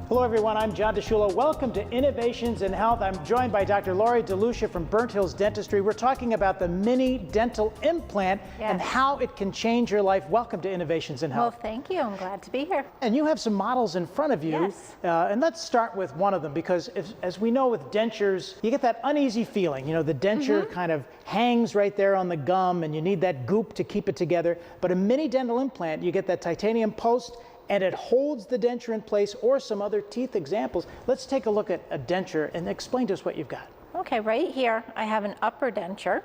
Hello everyone, I'm John DeShula. Welcome to Innovations in Health. I'm joined by Dr. Lori DeLucia from Burnt Hills Dentistry. We're talking about the mini dental implant and how it can change your life. Welcome to Innovations in Health. Well, thank you. I'm glad to be here. And you have some models in front of you. Yes. And let's start with one of them because as we know with dentures, you get that uneasy feeling. You know, the denture kind of hangs right there on the gum and you need that goop to keep it together. But a mini dental implant, you get that titanium post and it holds the denture in place, or some other teeth examples. Let's take a look at a denture and explain to us what you've got. Okay, right here I have an upper denture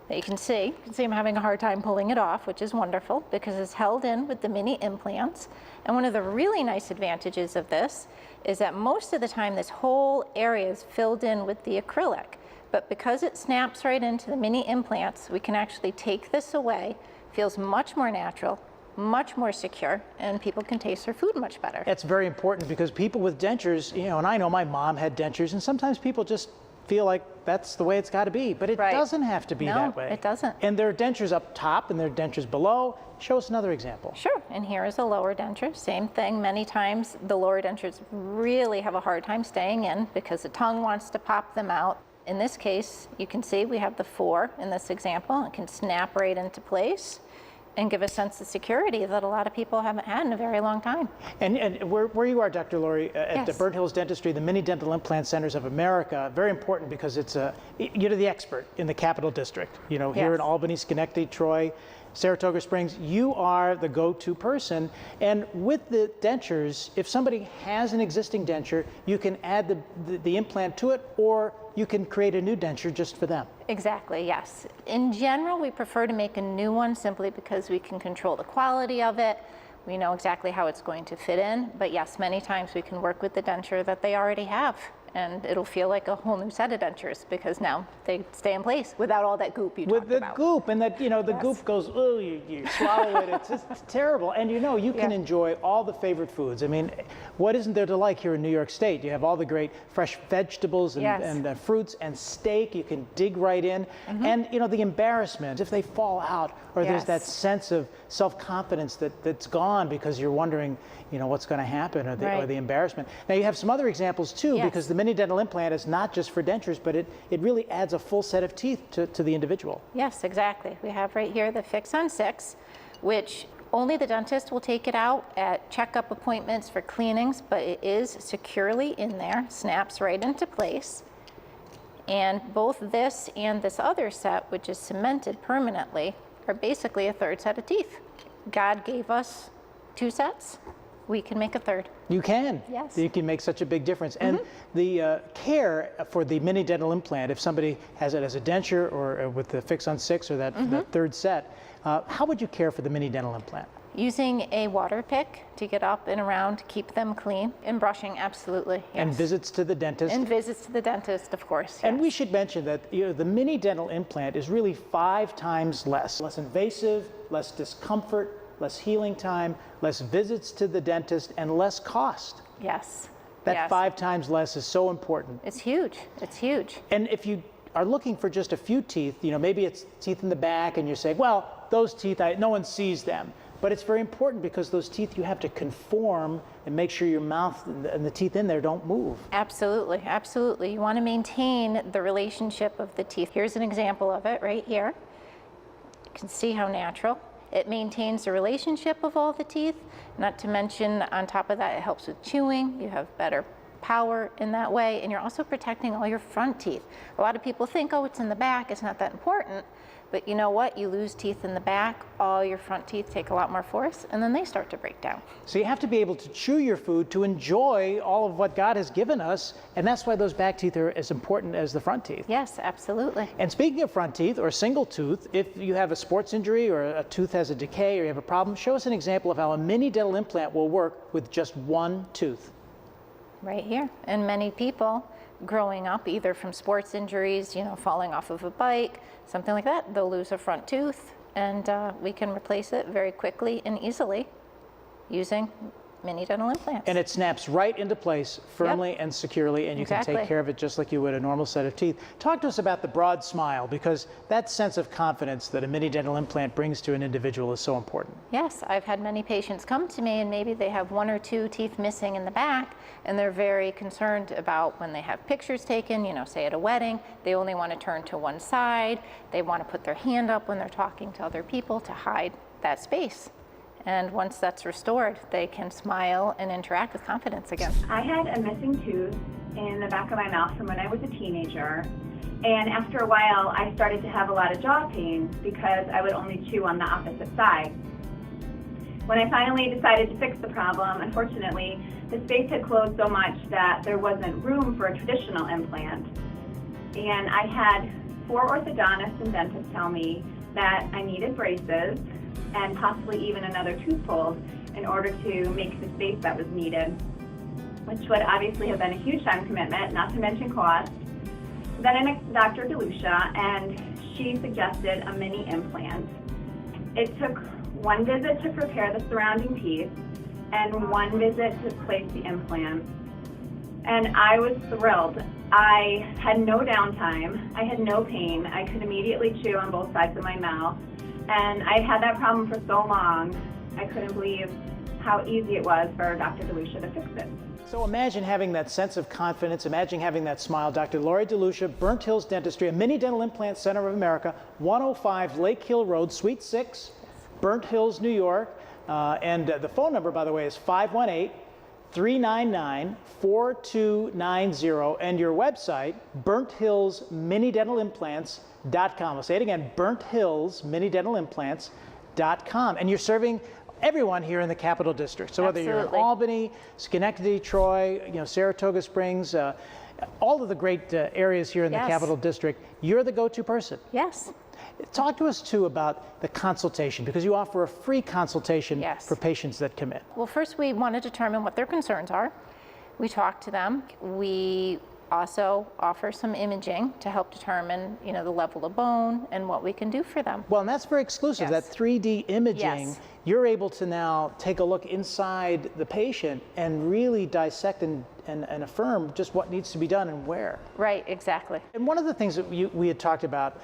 that you can see. You can see I'm having a hard time pulling it off, which is wonderful because it's held in with the mini implants. And one of the really nice advantages of this is that most of the time this whole area is filled in with the acrylic. But because it snaps right into the mini implants, we can actually take this away. Feels much more natural, much more secure, and people can taste their food much better. That's very important because people with dentures, you know, and I know my mom had dentures, and sometimes people just feel like that's the way it's got to be, but it doesn't have to be that way. No, it doesn't. And there are dentures up top and there are dentures below. Show us another example. Sure, and here is a lower denture. Same thing, many times the lower dentures really have a hard time staying in because the tongue wants to pop them out. In this case, you can see we have the 4 in this example. It can snap right into place and give a sense of security that a lot of people haven't had in a very long time. And where you are, Dr. Lori, at the Burnt Hills Dentistry, the Mini Dental Implant Centers of America, very important because it's you're the expert in the Capital District. You know, here in Albany, Schenectady, Troy, Saratoga Springs, you are the go-to person. And with the dentures, if somebody has an existing denture, you can add the implant to it, or you can create a new denture just for them. Exactly, yes. In general, we prefer to make a new one simply because we can control the quality of it. We know exactly how it's going to fit in. But yes, many times we can work with the denture that they already have, and it'll feel like a whole new set of dentures because now they stay in place without all that goop you talked about. With the goop, and that, you know, the goop goes, oh, you swallow it, it's terrible. And you know, you can enjoy all the favorite foods. I mean, what isn't there to like here in New York State? You have all the great fresh vegetables and fruits and steak. You can dig right in. And, you know, the embarrassment, if they fall out, or there's that sense of self-confidence that's gone because you're wondering, you know, what's going to happen, or the embarrassment. Now, you have some other examples, too, because the mini dental implant is not just for dentures, but it really adds a full set of teeth to the individual. Yes, exactly. We have right here the Fix on 6, which only the dentist will take it out at checkup appointments for cleanings, but it is securely in there, snaps right into place. And both this and this other set, which is cemented permanently, are basically a third set of teeth. God gave us 2 sets. We can make a third. You can. Yes. You can make such a big difference. And the care for the mini dental implant, if somebody has it as a denture or with the Fix on 6 or that third set, how would you care for the mini dental implant? Using a water pick to get up and around, keep them clean, and brushing, absolutely. Yes. And visits to the dentist. And visits to the dentist, of course. And we should mention that, you know, the mini dental implant is really 5 times less invasive, less discomfort, less healing time, less visits to the dentist, and less cost. Yes. That 5 times less is so important. It's huge. It's huge. And if you are looking for just a few teeth, you know, maybe it's teeth in the back, and you're saying, well, those teeth, no one sees them. But it's very important because those teeth, you have to conform and make sure your mouth and the teeth in there don't move. Absolutely, absolutely. You want to maintain the relationship of the teeth. Here's an example of it right here. You can see how natural. It maintains the relationship of all the teeth, not to mention on top of that, it helps with chewing. You have better power in that way, and you're also protecting all your front teeth. A lot of people think, oh, it's in the back, it's not that important. But you know what? You lose teeth in the back, all your front teeth take a lot more force, and then they start to break down. So you have to be able to chew your food to enjoy all of what God has given us, and that's why those back teeth are as important as the front teeth. Yes, absolutely. And speaking of front teeth or single tooth, if you have a sports injury or a tooth has a decay or you have a problem, show us an example of how a mini dental implant will work with just 1 tooth. Right here. And many people growing up, either from sports injuries, you know, falling off of a bike, something like that, they'll lose a front tooth, and we can replace it very quickly and easily using mini dental implants. And it snaps right into place firmly and securely, and you can take care of it just like you would a normal set of teeth. Talk to us about the broad smile, because that sense of confidence that a mini dental implant brings to an individual is so important. Yes, I've had many patients come to me and maybe they have 1 or 2 teeth missing in the back, and they're very concerned about when they have pictures taken, you know, say at a wedding, they only want to turn to one side. They want to put their hand up when they're talking to other people to hide that space. And once that's restored, they can smile and interact with confidence again. I had a missing tooth in the back of my mouth from when I was a teenager. And after a while, I started to have a lot of jaw pain because I would only chew on the opposite side. When I finally decided to fix the problem, unfortunately, the space had closed so much that there wasn't room for a traditional implant. And I had 4 orthodontists and dentists tell me that I needed braces and possibly even another tooth pulled in order to make the space that was needed, which would obviously have been a huge time commitment, not to mention cost. Then I met Dr. DeLucia, and she suggested a mini implant. It took 1 visit to prepare the surrounding teeth and 1 visit to place the implant. And I was thrilled. I had no downtime, I had no pain, I could immediately chew on both sides of my mouth. And I had that problem for so long, I couldn't believe how easy it was for Dr. DeLucia to fix it. So imagine having that sense of confidence, imagine having that smile. Dr. Lori DeLucia, Burnt Hills Dentistry, a mini dental implant center of America, 105 Lake Hill Road, Suite 6, Burnt Hills, New York. And the phone number, by the way, is 518-399-4290. And your website, BurntHillsMiniDentalImplants.com. I'll say it again, BurntHillsMiniDentalImplants.com. And you're serving everyone here in the Capital District. So whether you're in Albany, Schenectady, Troy, you know, Saratoga Springs, all of the great areas here in the Capital District, you're the go-to person. Yes. Talk to us too about the consultation, because you offer a free consultation for patients that come in. Well, first we want to determine what their concerns are. We talk to them. We also offer some imaging to help determine, you know, the level of bone and what we can do for them. Well, and that's very exclusive. That 3D imaging, you're able to now take a look inside the patient and really dissect and affirm just what needs to be done and where. Right, exactly. And one of the things that we had talked about,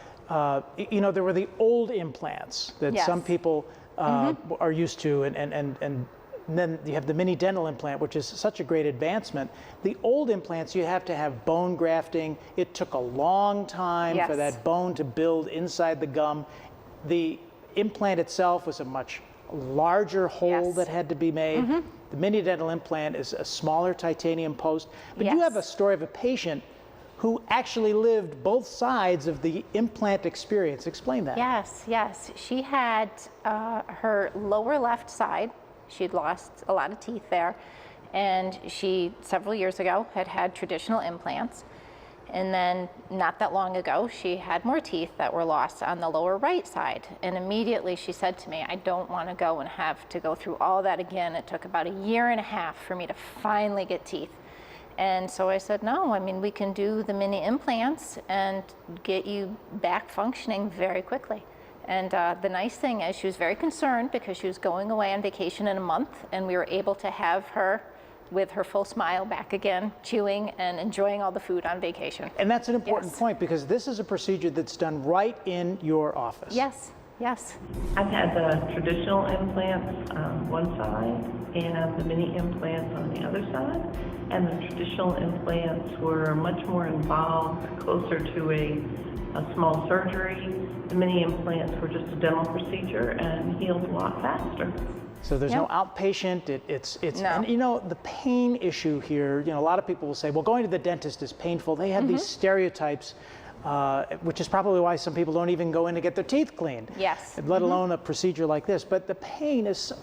you know, there were the old implants that some people are used to, and then you have the mini dental implant, which is such a great advancement. The old implants, you have to have bone grafting. It took a long time for that bone to build inside the gum. The implant itself was a much larger hole that had to be made. The mini dental implant is a smaller titanium post. But you have a story of a patient who actually lived both sides of the implant experience. Explain that. Yes, yes. She had her lower left side. She'd lost a lot of teeth there, and she, several years ago, had traditional implants. And then not that long ago, she had more teeth that were lost on the lower right side. And immediately she said to me, I don't want to go and have to go through all that again. It took about 1.5 years for me to finally get teeth. And so I said, no, I mean, we can do the mini implants and get you back functioning very quickly. And the nice thing is she was very concerned because she was going away on vacation in a month, and we were able to have her with her full smile back again, chewing and enjoying all the food on vacation. And that's an important point, because this is a procedure that's done right in your office. Yes, yes. I've had the traditional implants on one side and the mini implants on the other side. And the traditional implants were much more involved, closer to a small surgery. The mini implants were just a dental procedure and healed a lot faster. So there's no outpatient, and you know, the pain issue here, you know, a lot of people will say, well, going to the dentist is painful. They have these stereotypes, which is probably why some people don't even go in to get their teeth cleaned. Yes. Let alone a procedure like this. But the pain is,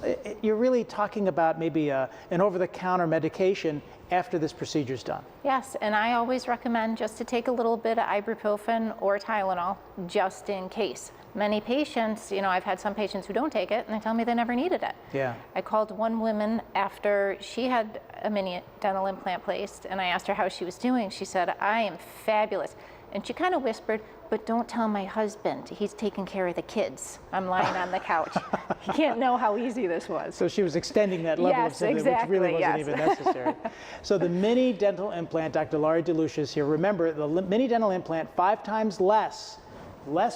you're really talking about maybe an over-the-counter medication after this procedure's done. Yes, and I always recommend just to take a little bit of ibuprofen or Tylenol just in case. Many patients, you know, I've had some patients who don't take it and they tell me they never needed it. Yeah. I called one woman after she had a mini dental implant placed, and I asked her how she was doing. She said, I am fabulous. And she kind of whispered, but don't tell my husband. He's taking care of the kids. I'm lying on the couch. He can't know how easy this was. So she was extending that level of sympathy, which really wasn't even necessary. So the mini dental implant, Dr. Laurie DeLucia is here. Remember, the mini dental implant, 5 times less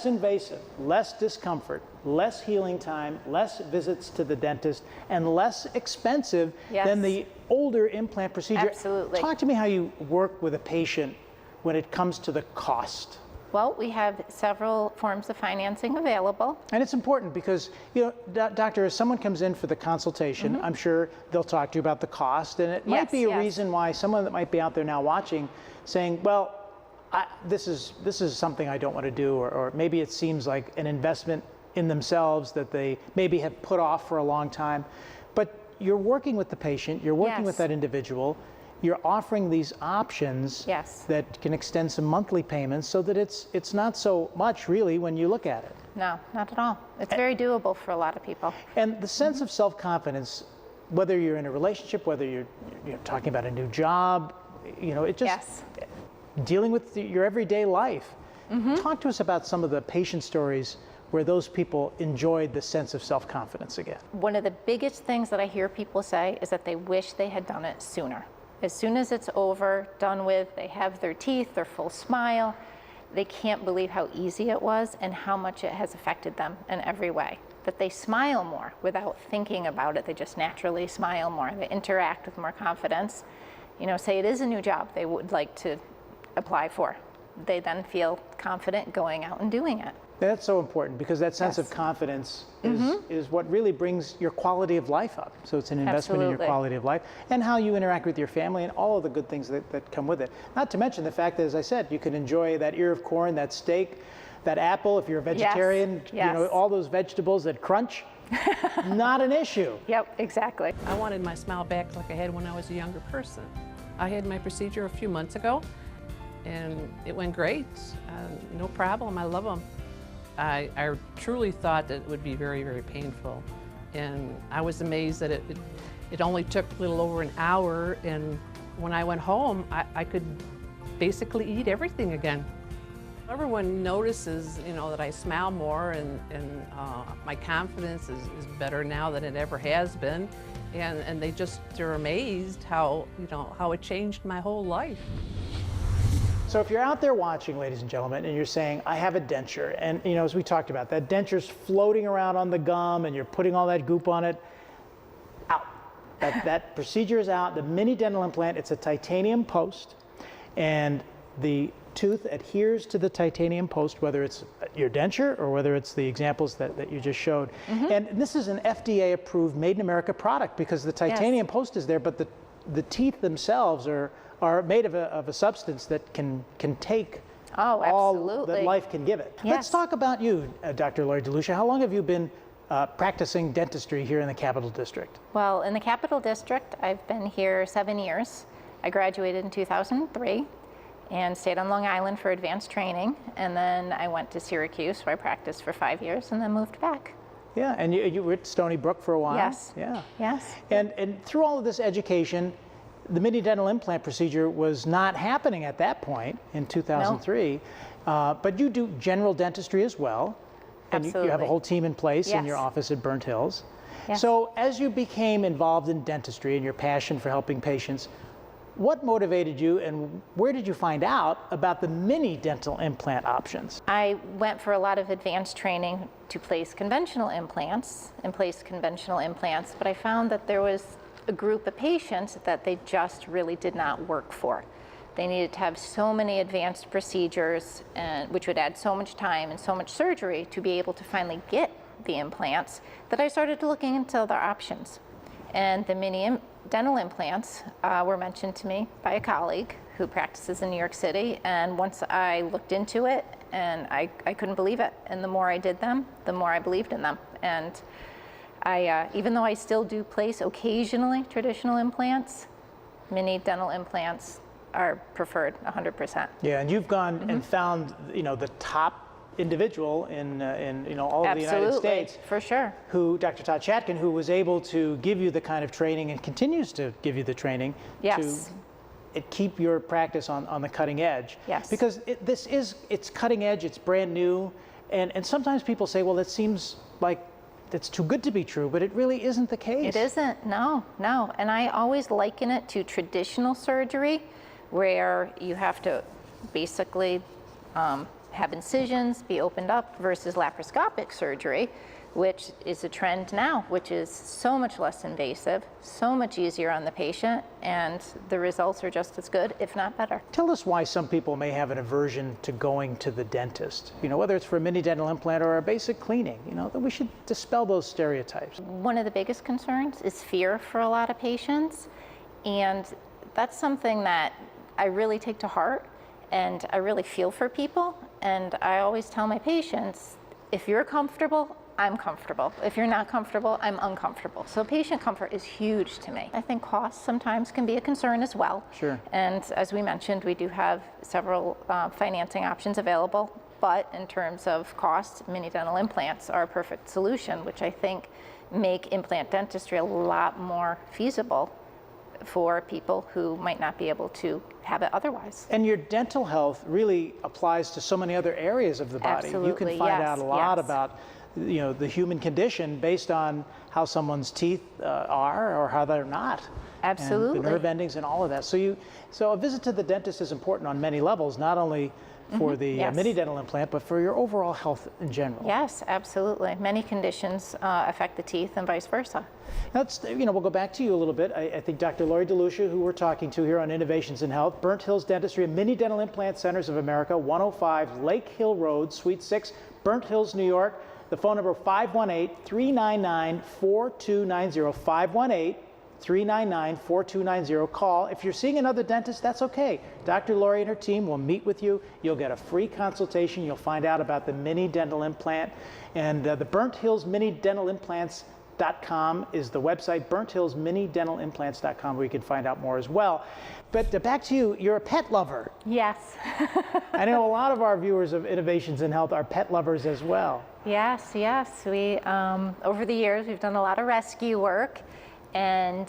invasive, less discomfort, less healing time, less visits to the dentist, and less expensive than the older implant procedure. Absolutely. Talk to me how you work with a patient when it comes to the cost. Well, we have several forms of financing available. And it's important because, you know, doctor, as someone comes in for the consultation, I'm sure they'll talk to you about the cost, and it might be a reason why someone that might be out there now watching saying, well, this is something I don't want to do, or maybe it seems like an investment in themselves that they maybe have put off for a long time. But you're working with the patient, you're working with that individual, you're offering these options that can extend some monthly payments so that it's not so much really when you look at it. No, not at all. It's very doable for a lot of people. And the sense of self-confidence, whether you're in a relationship, whether you're talking about a new job, you know, it just dealing with your everyday life. Talk to us about some of the patient stories where those people enjoyed the sense of self-confidence again. One of the biggest things that I hear people say is that they wish they had done it sooner. As soon as it's over, done with, they have their teeth, their full smile, they can't believe how easy it was and how much it has affected them in every way. That they smile more without thinking about it. They just naturally smile more. They interact with more confidence. You know, say it is a new job they would like to apply for. They then feel confident going out and doing it. That's so important because that sense of confidence is what really brings your quality of life up. So it's an investment in your quality of life and how you interact with your family and all of the good things that come with it. Not to mention the fact that, as I said, you can enjoy that ear of corn, that steak, that apple if you're a vegetarian, you know, all those vegetables that crunch. Not an issue. Yep, exactly. I wanted my smile back like I had when I was a younger person. I had my procedure a few months ago and it went great. No problem, I love them. I truly thought that it would be very, very painful. And I was amazed that it only took a little over an hour, and when I went home, I could basically eat everything again. Everyone notices, you know, that I smile more and my confidence is better now than it ever has been. And they're amazed how, you know, how it changed my whole life. So if you're out there watching, ladies and gentlemen, and you're saying, I have a denture, and you know, as we talked about, that denture's floating around on the gum and you're putting all that goop on it, out. That procedure is out. The mini dental implant, it's a titanium post, and the tooth adheres to the titanium post, whether it's your denture or whether it's the examples that you just showed. And this is an FDA-approved, made in America product because the titanium post is there, but the teeth themselves are made of a substance that can take all that life can give it. Let's talk about you, Dr. Laurie DeLucia. How long have you been practicing dentistry here in the Capital District? Well, in the Capital District, I've been here 7 years. I graduated in 2003 and stayed on Long Island for advanced training. And then I went to Syracuse, where I practiced for 5 years, and then moved back. Yeah, and you were at Stony Brook for a while. Yes. Yeah. Yes. And through all of this education, the mini dental implant procedure was not happening at that point in 2003, but you do general dentistry as well. And you have a whole team in place in your office at Burnt Hills. So as you became involved in dentistry and your passion for helping patients, what motivated you and where did you find out about the mini dental implant options? I went for a lot of advanced training to place conventional implants but I found that there was a group of patients that they just really did not work for. They needed to have so many advanced procedures, which would add so much time and so much surgery to be able to finally get the implants, that I started looking into other options. And the mini dental implants were mentioned to me by a colleague who practices in New York City. And once I looked into it, and I couldn't believe it. And the more I did them, the more I believed in them. And even though I still do place occasionally traditional implants, mini dental implants are preferred 100%. Yeah, and you've gone and found, you know, the top individual in you know, all of the United States. For sure. Who, Dr. Todd Chatkin, who was able to give you the kind of training and continues to give you the training to it keep your practice on the cutting edge. Yes. Because it's cutting edge, it's brand new, and sometimes people say, well, it seems like it's too good to be true, but it really isn't the case. It isn't, no. And I always liken it to traditional surgery, where you have to basically have incisions be opened up, versus laparoscopic surgery, which is a trend now, which is so much less invasive, so much easier on the patient, and the results are just as good, if not better. Tell us why some people may have an aversion to going to the dentist, whether it's for a mini dental implant or a basic cleaning, that we should dispel those stereotypes. One of the biggest concerns is fear for a lot of patients, and that's something that I really take to heart, and I really feel for people, and I always tell my patients, if you're comfortable, I'm comfortable. If you're not comfortable, I'm uncomfortable. So patient comfort is huge to me. I think cost sometimes can be a concern as well. Sure. And as we mentioned, we do have several financing options available, but in terms of cost, mini dental implants are a perfect solution, which I think make implant dentistry a lot more feasible for people who might not be able to have it otherwise. And your dental health really applies to so many other areas of the body. Absolutely, you can find out a lot yes. about the human condition based on how someone's teeth are or how they're not. Absolutely. And the nerve endings and all of that. So a visit to the dentist is important on many levels, not only for the yes. mini dental implant, but for your overall health in general. Yes, absolutely. Many conditions affect the teeth and vice versa. We'll go back to you a little bit. I think Dr. Lori DeLucia, who we're talking to here on Innovations in Health, Burnt Hills Dentistry and Mini Dental Implant Centers of America, 105 Lake Hill Road, Suite 6, Burnt Hills, New York. The phone number 518-399-4290, 518-399-4290. Call. If you're seeing another dentist, that's okay. Dr. Lori and her team will meet with you. You'll get a free consultation. You'll find out about the mini dental implant. And the Burnt Hills Mini Dental Implants.com is the website, BurntHillsMiniDentalImplants.com, where you can find out more as well. But back to you, you're a pet lover. Yes. I know a lot of our viewers of Innovations in Health are pet lovers as well. Yes. We, over the years, we've done a lot of rescue work, and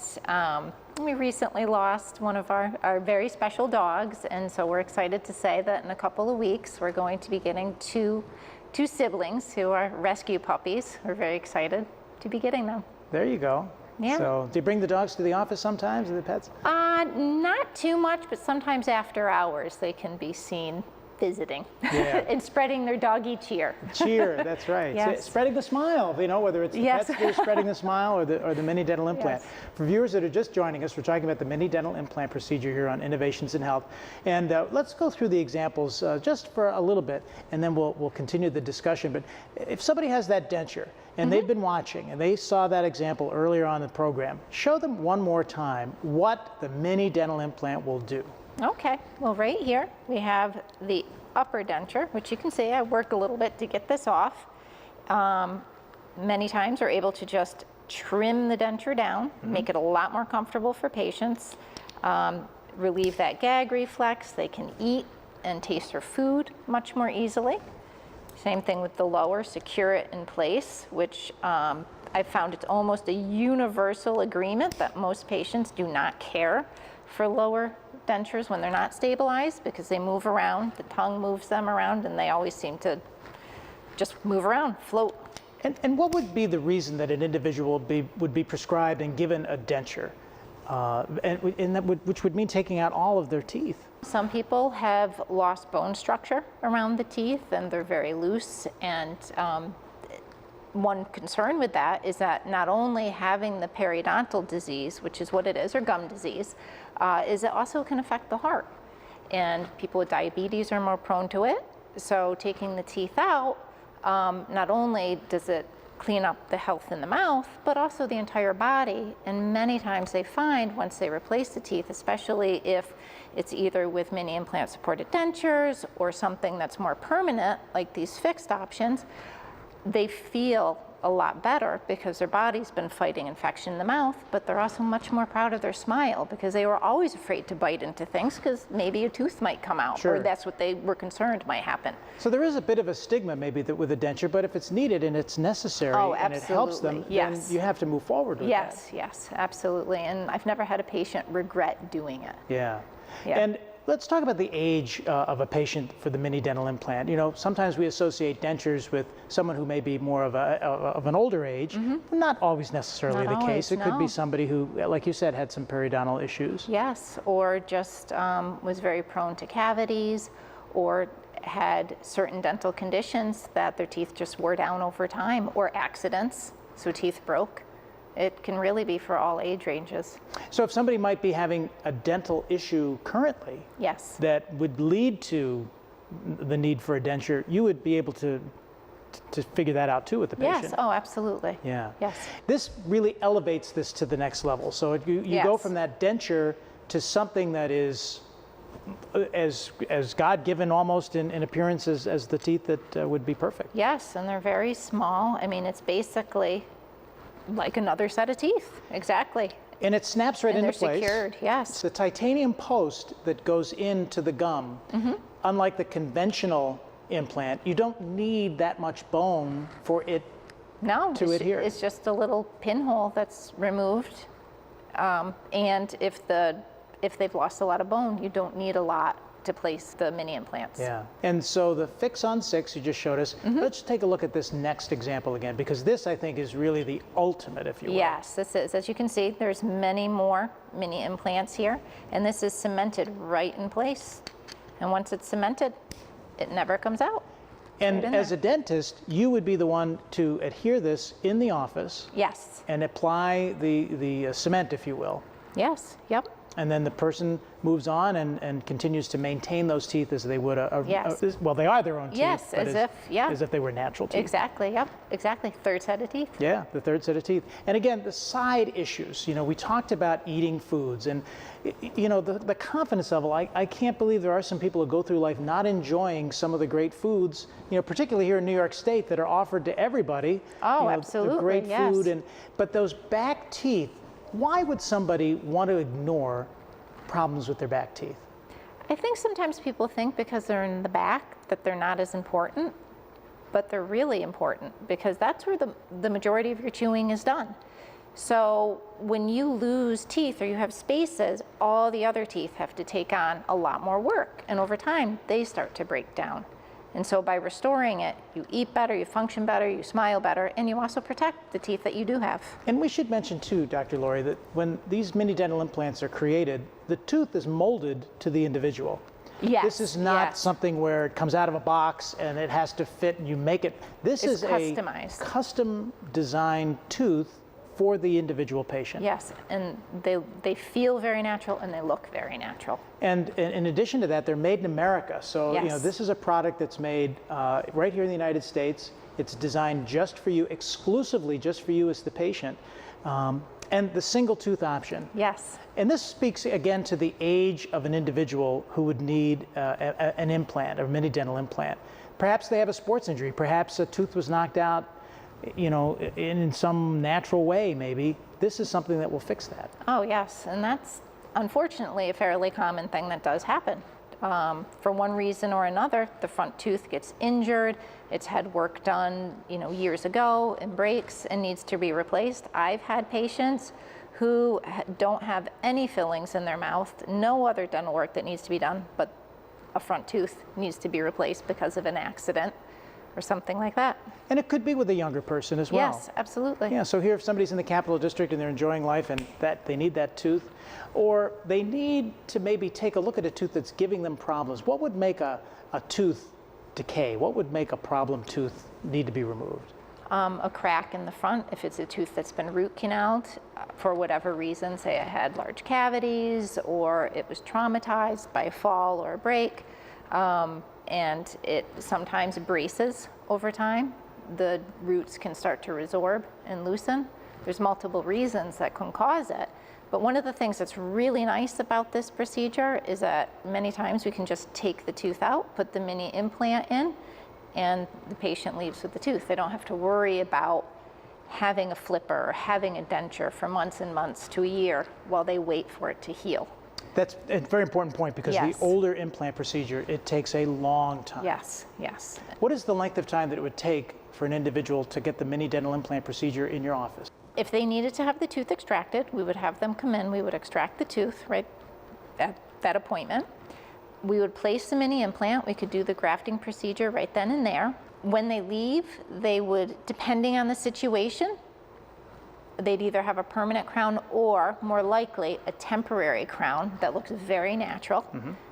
we recently lost one of our very special dogs, and so we're excited to say that in a couple of weeks, we're going to be getting two siblings who are rescue puppies. We're very excited to be getting them. There you go. Yeah. So do you bring the dogs to the office sometimes, the pets? Not too much, but sometimes after hours they can be seen visiting and spreading their doggy cheer. Cheer, that's right. Yes. Spreading the smile, whether it's the Yes. pets that are spreading the smile or the mini dental implant. Yes. For viewers that are just joining us, we're talking about the mini dental implant procedure here on Innovations in Health. And let's go through the examples just for a little bit, and then we'll continue the discussion. But if somebody has that denture, and they've been watching, and they saw that example earlier on in the program, show them one more time what the mini dental implant will do. Okay, well right here we have the upper denture, which you can see I worked a little bit to get this off. Many times we're able to just trim the denture down, make it a lot more comfortable for patients, relieve that gag reflex. They can eat and taste their food much more easily. Same thing with the lower, secure it in place, which I found it's almost a universal agreement that most patients do not care for lower dentures when they're not stabilized because they move around, the tongue moves them around, and they always seem to just move around, float. And what would be the reason that an individual would be prescribed and given a denture, which would mean taking out all of their teeth? Some people have lost bone structure around the teeth and they're very loose, and one concern with that is that not only having the periodontal disease, which is what it is, or gum disease, is it also can affect the heart. And people with diabetes are more prone to it. So taking the teeth out, not only does it clean up the health in the mouth, but also the entire body. And many times they find once they replace the teeth, especially if it's either with mini implant supported dentures or something that's more permanent, like these fixed options, they feel a lot better because their body's been fighting infection in the mouth, but they're also much more proud of their smile because they were always afraid to bite into things because maybe a tooth might come out, Sure. or that's what they were concerned might happen. So there is a bit of a stigma maybe that with a denture, but if it's needed and it's necessary and it helps them, yes. then you have to move forward with that. Yes, absolutely. And I've never had a patient regret doing it. Yeah. Yeah. And let's talk about the age of a patient for the mini dental implant. You know, sometimes we associate dentures with someone who may be more of an older age, but not always necessarily Not the case. always, It could be no. somebody who, like you said, had some periodontal issues. Yes, or just was very prone to cavities, or had certain dental conditions that their teeth just wore down over time, or accidents, so teeth broke. It can really be for all age ranges. So if somebody might be having a dental issue currently Yes. that would lead to the need for a denture, you would be able to figure that out too with the patient. Yes, oh, absolutely. Yeah. Yes. This really elevates this to the next level. So you go Yes. from that denture to something that is as God-given almost in appearance as the teeth that would be perfect. Yes, and they're very small. I mean, it's basically like another set of teeth. Exactly. And it snaps right And into they're place. secured, It's yes. the titanium post that goes into the gum. Unlike the conventional implant, you don't need that much bone for it. No, to adhere. it's just a little pinhole that's removed. And if they've lost a lot of bone, you don't need a lot to place the mini implants. Yeah. And so the Fix on 6 you just showed us, let's take a look at this next example again, because this I think is really the ultimate, if you will. Yes, this is. As you can see, there's many more mini implants here, and this is cemented right in place. And once it's cemented, it never comes out. And right in as there. a dentist, you would be the one to adhere this in the office Yes, and apply the cement, if you will. yes, yep. And then the person moves on and continues to maintain those teeth as they would Yes. well, they are their own teeth. Yes, but as if they were natural teeth. Exactly, yep, exactly. Third set of teeth. Yeah, the third set of teeth. And again, the side issues, you know, we talked about eating foods and, you know, the confidence level. I can't believe there are some people who go through life not enjoying some of the great foods, you know, particularly here in New York State that are offered to everybody. Oh, you know, absolutely, the great yes. food. But those back teeth, why would somebody want to ignore problems with their back teeth? I think sometimes people think because they're in the back that they're not as important, but they're really important because that's where the majority of your chewing is done. So when you lose teeth or you have spaces, all the other teeth have to take on a lot more work, and over time they start to break down. And so by restoring it, you eat better, you function better, you smile better, and you also protect the teeth that you do have. And we should mention too, Dr. Laurie, that when these mini dental implants are created, the tooth is molded to the individual. Yes, This is not yes. something where it comes out of a box and it has to fit and you make it. This It's is customized. a custom designed tooth for the individual patient. Yes, and they feel very natural and they look very natural. And in addition to that, they're made in America. So, you know, Yes. this is a product that's made right here in the United States. It's designed just for you, exclusively just for you as the patient. And the single tooth option. Yes. And this speaks again to the age of an individual who would need an implant, a mini dental implant. Perhaps they have a sports injury. Perhaps a tooth was knocked out, you know, in some natural way, maybe. This is something that will fix that. Oh, yes, and that's unfortunately a fairly common thing that does happen. For one reason or another, the front tooth gets injured, it's had work done, you know, years ago and breaks and needs to be replaced. I've had patients who don't have any fillings in their mouth, no other dental work that needs to be done, but a front tooth needs to be replaced because of an accident or something like that. And it could be with a younger person as well. Yes, absolutely. Yeah, so here if somebody's in the Capital District and they're enjoying life and that they need that tooth, or they need to maybe take a look at a tooth that's giving them problems. What would make a tooth decay? What would make a problem tooth need to be removed? A crack in the front, if it's a tooth that's been root canaled for whatever reason, say it had large cavities or it was traumatized by a fall or a break, and it sometimes braces over time, the roots can start to resorb and loosen. There's multiple reasons that can cause it. But one of the things that's really nice about this procedure is that many times we can just take the tooth out, put the mini implant in, and the patient leaves with the tooth. They don't have to worry about having a flipper or having a denture for months and months to a year while they wait for it to heal. That's a very important point because Yes. the older implant procedure, it takes a long time. Yes, yes. What is the length of time that it would take for an individual to get the mini dental implant procedure in your office? If they needed to have the tooth extracted, we would have them come in, we would extract the tooth right at that appointment. We would place the mini implant. We could do the grafting procedure right then and there. When they leave, they would, depending on the situation, they'd either have a permanent crown or, more likely, a temporary crown that looks very natural.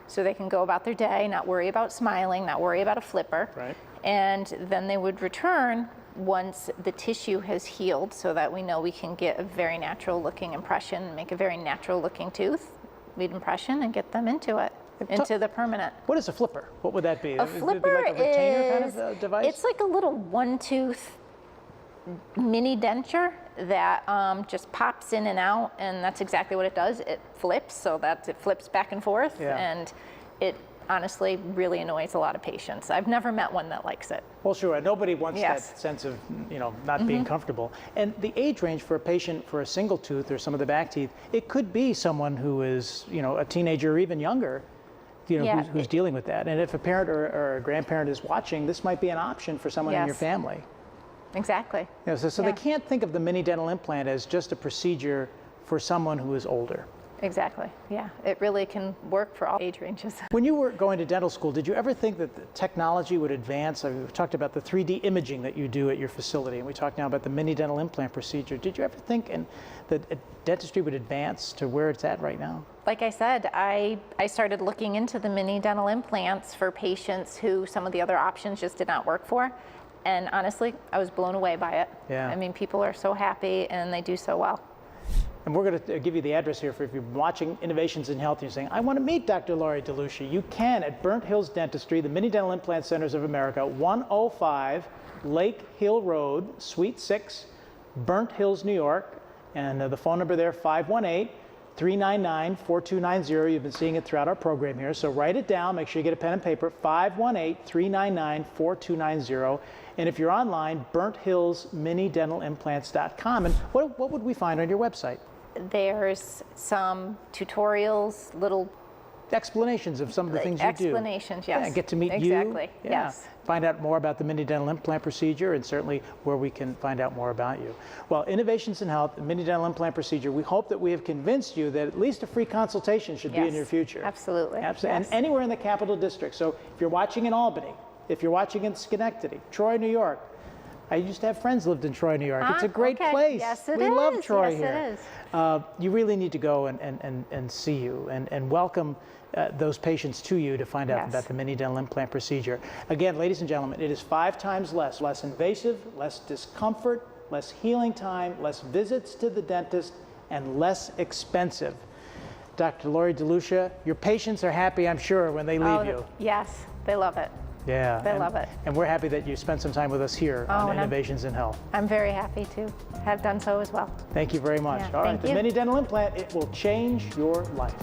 So they can go about their day, not worry about smiling, not worry about a flipper. Right. And then they would return once the tissue has healed, so that we know we can get a very natural looking impression, make a very natural looking tooth, lead impression, and get them into it, into the permanent. What is a flipper? What would that be? A Would it be flipper like a retainer kind is, of device? it's like a little one tooth mini denture that just pops in and out, and that's exactly what it does. It flips, so that it flips back and forth, and it honestly really annoys a lot of patients. I've never met one that likes it. Well, sure. Nobody wants Yes. that sense of, not being comfortable. And the age range for a patient for a single tooth or some of the back teeth, it could be someone who is, a teenager or even younger, who's dealing with that. And if a parent or a grandparent is watching, this might be an option for someone in your family. Exactly. So they can't think of the mini dental implant as just a procedure for someone who is older. Exactly. Yeah, it really can work for all age ranges. When you were going to dental school, did you ever think that the technology would advance? We've talked about the 3D imaging that you do at your facility, and we talked now about the mini dental implant procedure. Did you ever think that dentistry would advance to where it's at right now? Like I said, I started looking into the mini dental implants for patients who some of the other options just did not work for. And honestly, I was blown away by it. Yeah. I mean, people are so happy and they do so well. And we're going to give you the address here for if you're watching Innovations in Health and you're saying, I want to meet Dr. Laurie DeLucia. You can at Burnt Hills Dentistry, the Mini Dental Implant Centers of America, 105 Lake Hill Road, Suite 6, Burnt Hills, New York. And the phone number there, 518-399-4290. You've been seeing it throughout our program here. So write it down. Make sure you get a pen and paper, 518-399-4290. And if you're online, BurntHillsMiniDentalImplants.com. And what would we find on your website? There's some tutorials, little Explanations of some of the things you do. explanations, yes. Yeah, get to meet you. Exactly, yes. Find out more about the mini dental implant procedure and certainly where we can find out more about you. Well, Innovations in Health, the mini dental implant procedure, we hope that we have convinced you that at least a free consultation should be in your future. Absolutely. Absolutely. Yes. And anywhere in the Capital District. So if you're watching in Albany, if you're watching in Schenectady, Troy, New York, I used to have friends lived in Troy, New York. It's a great place. Yes, it we is. love Troy yes, here. It is. You really need to go and see you and welcome those patients to you to find out about the mini dental implant procedure. Again, ladies and gentlemen, it is 5 times less invasive, less discomfort, less healing time, less visits to the dentist, and less expensive. Dr. Laurie DeLucia, your patients are happy, I'm sure, when they leave you. Yes, they love it. Yeah. They love it. And we're happy that you spent some time with us here on Innovations in Health. I'm very happy to have done so as well. Thank you very much. Yeah, All right, thank the you. mini dental implant, it will change your life.